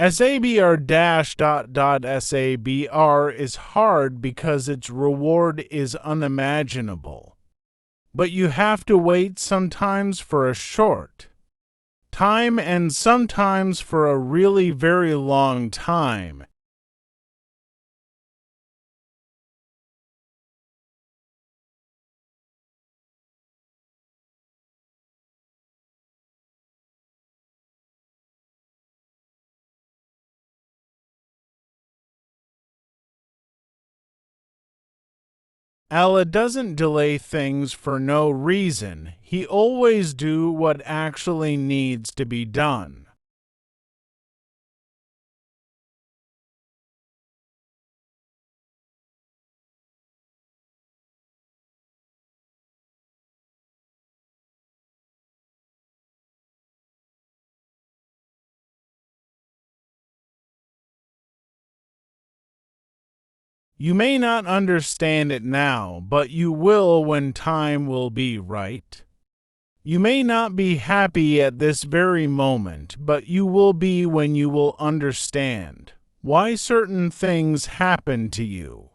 Sabr is hard because its reward is unimaginable. But you have to wait sometimes for a short time and sometimes for a really very long time. Allah doesn't delay things for no reason. He always do what actually needs to be done. You may not understand it now, but you will when time will be right. You may not be happy at this very moment, but you will be when you will understand why certain things happen to you.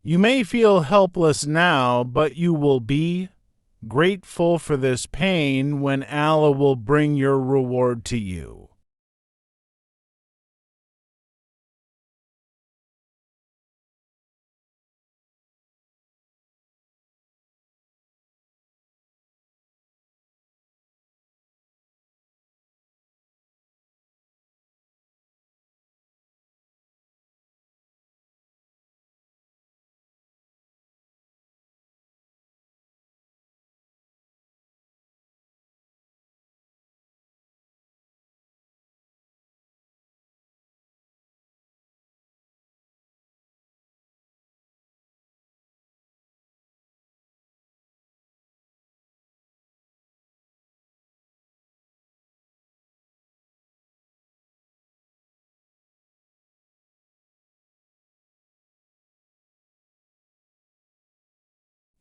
You may feel helpless now, but you will be grateful for this pain when Allah will bring your reward to you.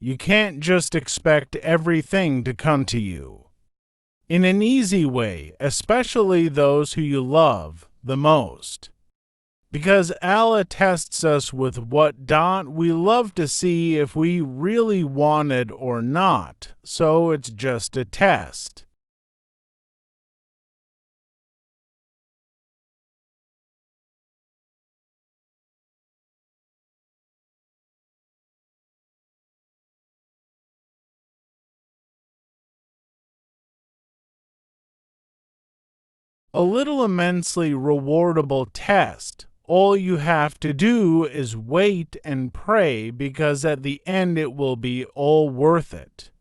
You can't just expect everything to come to you in an easy way, especially those who you love the most. Because Allah tests us with what we love to see if we really want it or not, so it's just a test. A little immensely rewardable test. All you have to do is wait and pray because at the end it will be all worth it.